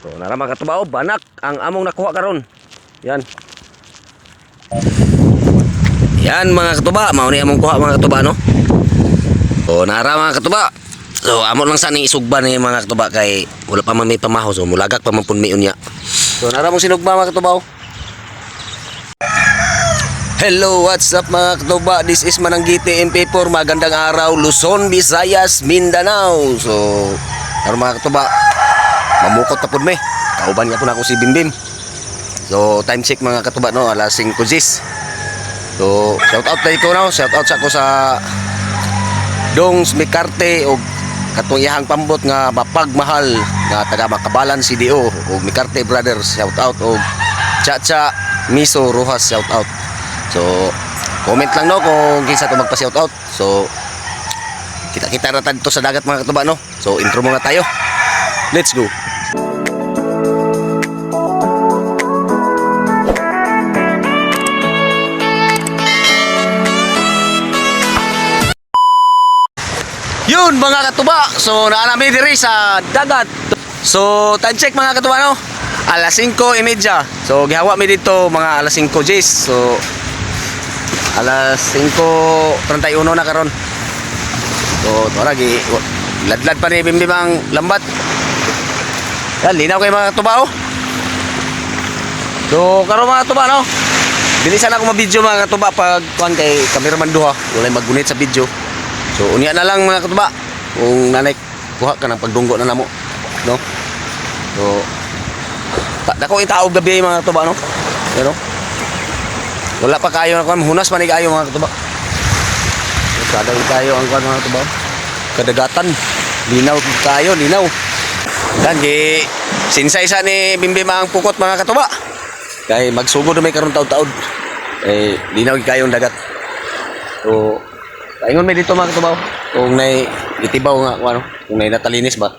So nara mga katuba, banak ang among nakuha karon. Yan. Yan mga katuba, mao ni among kuha mga katuba no. So nara mga katuba. So amon lang sa ni isugban ni mga katuba kay wala pa man may pamaho, so mulagak pa man pud mi unya. So nara mong sinugba mga katuba. Hello, what's up mga katuba? This is Mananggiti MP4. Magandang araw, Luzon, Visayas, Mindanao. So nara mga katuba, mamukot na pud mi. Kauban nga po na ako si Bimbim. So time check mga katuba no, alas 5:00. So shout out tayo ko no, shout out sa ako sa Dongs Mikarte o katong iyahang pambot nga mapagmahal nga taga Makabalan CDO o Mikarte Brothers, shout out o Chacha Miso Rojas, shout out. So comment lang no kung kinsa to magpa shout out. So kita-kita na tadto sa dagat mga katuba no. So intro muna tayo. Let's go. Yun mga katuba, so naanami diri sa dagat. So time check mga katuba no, alas 5:30. So gihawa mi dito mga alas 5 Gs. So alas 5:31 na karon. So tora gi ladlad pa ni Bimbim ang lambat. Yan, linaw kay mga katuba oh. So karon mga katuba no, bilisan ako ma-video mga katuba pag kuan kay cameraman duha, walay maggunit sa video. So unya na lang mga katuba kung nanay kuha ka ng pagdunggo na namo no. So dako itaog gabi mga katuba no. Pero wala pa kayo na kuan, hunas man ni kayo mga katuba. Kada kayo ang kuan mga katuba. Kadagatan linaw kayo, linaw. Dan gi sinsay-sa ni Bimbim ang pukot mga katuba. Kay magsugod na may karon taud-taud. Eh linaw kayo ang dagat. So paingon may dito mga katubaw kung nay itibaw nga ano, kung nay natalinis ba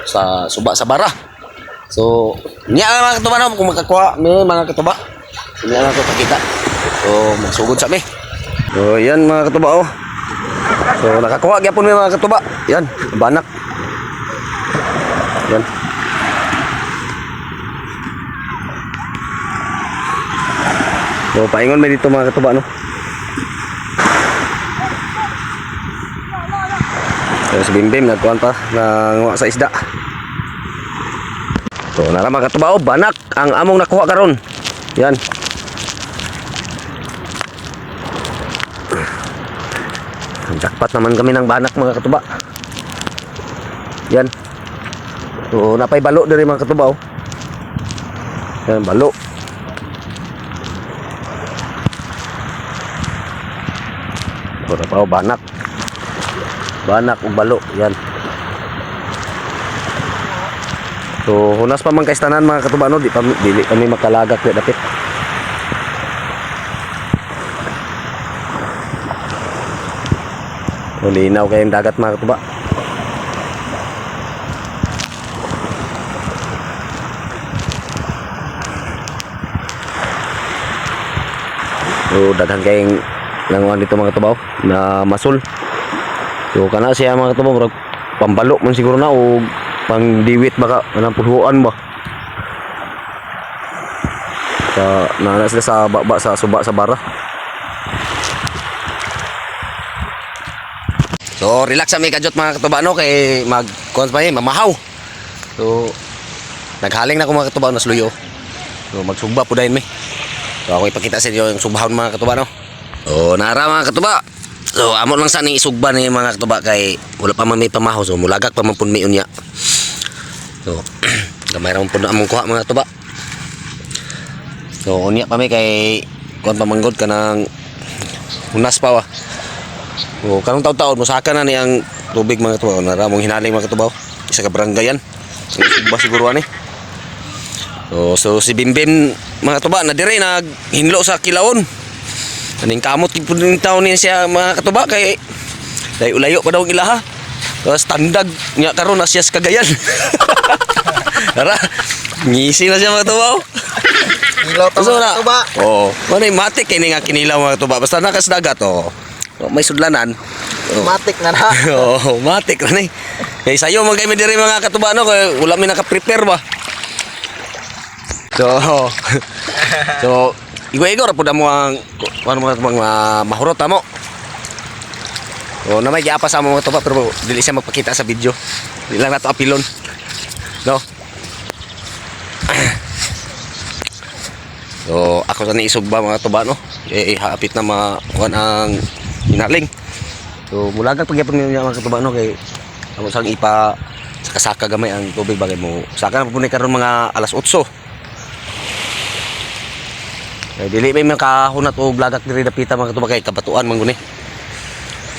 sa suba sa bara. So nya mga katuba no, kung makakuha may mga katuba nya na ko pakita. So magsugod sa mi. So yan mga katuba oh. So nakakuha gyapon may mga katuba. Yan, banak. Yan. So paingon may dito mga katuba no. So si Bimbim nagkuhan pa nanguha sa isda. So nara mga katuba, banak ang among nakuha karon. Yan. Jackpot naman kami ng banak mga katuba. Yan. So napay balo diri mga katuba oh. Yan balo. So napaw banak. Banak ug balo yan. So hunas pa man kay tanan mga katuba no, dili kami makalagak ya dapit. So linaw kay dagat mga katuba. So daghan kay nanguan dito mga katuba na masul. So kana siya mga katuba murag pambalo man siguro na o pangdiwit baka anang pulhuan ba. Sa nana sila sa baba sa suba sa bara. So relax sa mi kajot mga katuba no kay mag kuan pa mamahaw. So naghaling na ko mga katuba na sluyo. So magsugba pudayon mi. So ako ipakita sa inyo yung subahon mga katuba no. So nara mga katuba. So amon lang sa ni isugban ni mga katuba kay wala pa man may pamaho, so mulagak pa man pud mi unya. So gamay ra man pud among kuha mga katuba. So unya pa mi kay kuan pa manggod kanang hunas pa wa. So karong taud-taud mosaka na ni ang tubig mga katuba, nara mong hinaling mga katuba. Isa ka barangayan. Isugba siguro ani. So si Bimbim mga katuba na dire naghinlo sa kilawon. Kaning kamot pud ning taon ni siya mga katuba kay dai ulayo pa daw ilaha. Standard nya karon na siya sa Cagayan. Tara, ngisi na siya mga katuba. Ilaw ta mga katuba. Oh, manay matik kay nga kinilaw mga katuba basta nakas dagat oh. So, may sudlanan. Matik na na. Oo, matik ra ni. Kay sayo man kay mi diri mga katuba no kay wala mi naka-prepare ba. So, so igo-igo ra pud mo ang ano mga mahurot mo. O na may giapa sa mga katuba pero dili siya magpakita sa video. Dili lang nato apilon. No. So, ako sa niisugba mga tuba, no? Hapit na makuhan ang hinaling. So, mulagag pagyapon niya mga tuba, no? Kay ako sang ipa saka gamay ang tubig bagay mo. Saka na pupunay karon mga alas 8. Kay dili may makahunat o blagak diri dapita mga tuba kay kabatuan man guni.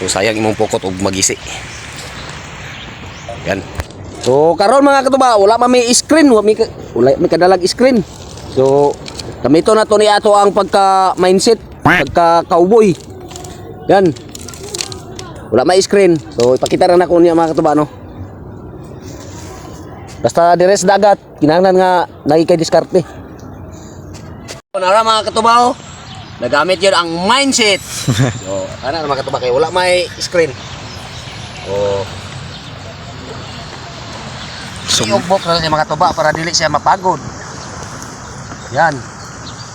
So, sayang imong pokot og magisi. Yan. So, karon mga katuba, wala pa may screen, wala may kadalag screen. So, gamito na to ni ato ang pagka-mindset, pagka-cowboy. Yan. Wala may screen. So, ipakita na ko niya mga katuba, no? Basta dire sa dagat, kinahanglan nga nagikay diskarte. Nara mga katuba, oh. Nagamit yun ang mindset. So, ano mga katuba, kaya wala may screen. So, iugbok na siya mga katuba para dili siya mapagod. Yan.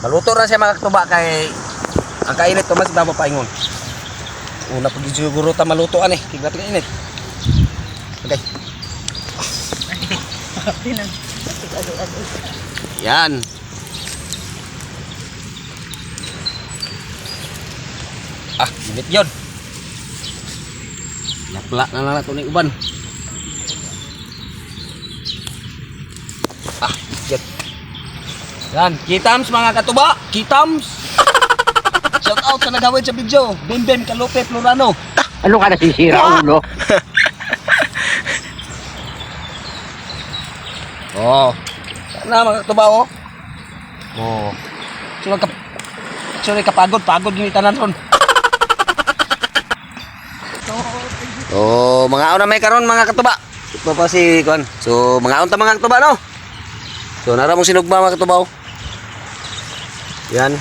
Maluto na siya mga katuba kay ang kainit ko mas damo paingon. Una pag siguro ta malutoan eh. Kiglat ng init. Okay. Yan. Init yun. Lapla na lang nato ng uban. Yan. Yan, kitams mga katuba, kitams. Shout out sa nagawid sa video. Bim Kalope Florano. Ano ka nasisira, ulo? Oh. Sana mga katuba oh. Oh. Sino kapagod yung itanan ron. Oh, mga aon na may karon mga katuba. Ito pa si Kuan. So, mga aon ta mga katuba no. So, nara mong sinugba mga katuba oh. Yan.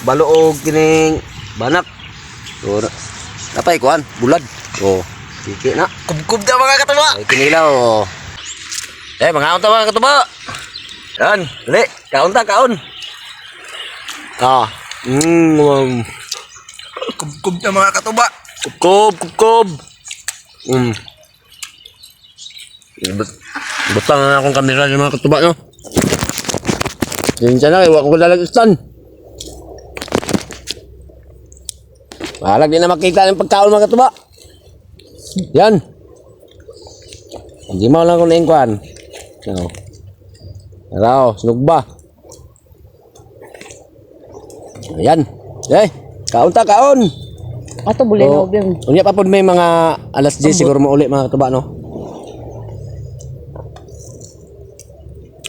Baluog kining banak. So, napay kuan, bulad. Oh, sige na. Kubkub na mga katuba. Ay kinilaw. Oh. Mga aon ta mga katuba. Yan, dali, kaon ta, kaon. Ah, Kubkub na mga katuba. kubkob. Butang na akong kamera ng mga katuba no. Yan siya na, iwa ko lalagustan. Mahalag din na makita ng pagkaon mga katuba. Yan. Hindi mo lang kung naingkuhan. Ano? Araw, sinugba. Ayan. Kaon ta, kaon. Ato buli na ubing. Unya pa po may mga alas 10 siguro mauli mga katuba no.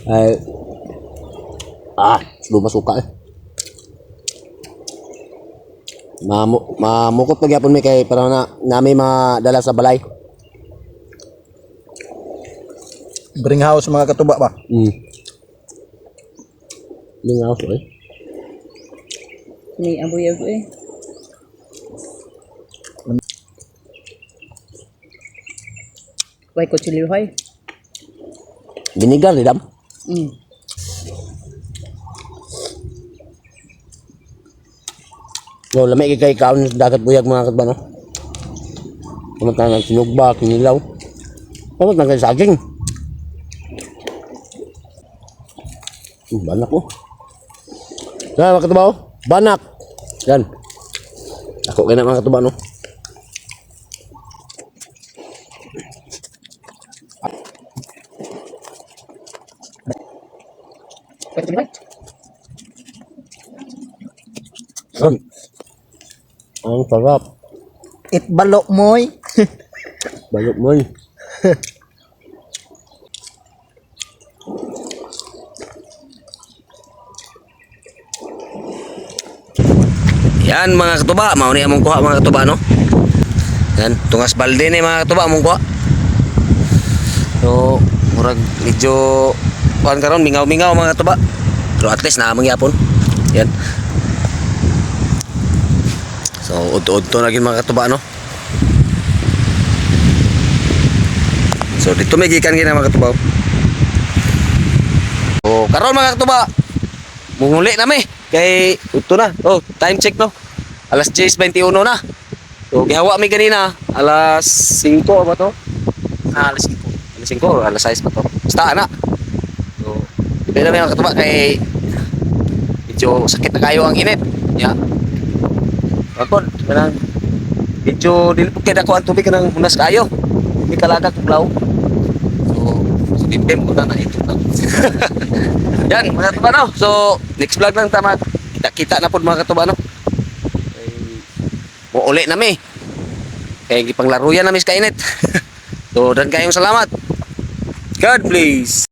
Ay. Lumasuka eh. Mamukot pagyapon may kay para na may madala sa balay. Bring house mga katuba ba? Bring house eh. May aboy-aboy eh. Why ko chili hoy? Binigar di dam. No, lamay kay kaon sa dagat buyag mga katuba no. Kamatang sinugba, kinilaw. Kamatang kay saging. Banak oh. Yan mga katuba oh. Banak. Yan. Ako kaya na mga katuba no. Ang sarap. Itbalok moy. Balok mo eh. Yan mga katuba, mauni among kuha mga katuba no. Yan, tungas balde ni mga katuba among kuha. So, murag medyo kuan karon mingaw-mingaw mga katuba. Pero at least na among yapon. Yan. So udto-udto na gid mga katuba no. So dito may gikan gina mga katuba. So karon mga katuba, munguli na mi kay udto na. Oh, time check no. Alas 10:21 na. So gihawa mi ganina alas 5 ba to? Alas 5. Alas 5 o alas 6 pa to. Basta na. So dito na mga katuba kay medyo sakit na kayo ang init. Ya. Bakod, kanang medyo dili po kay dako ang tubig kanang hunas kayo. Hindi kalagat og law. So dimpem ko na ito na. Yan, mga katuba no. So next vlog lang tama. Kita-kita na pod mga katuba no. Mo uli na mi. Kaya gipanglaruyan na mi sa kainit. So dan kayong salamat. God bless.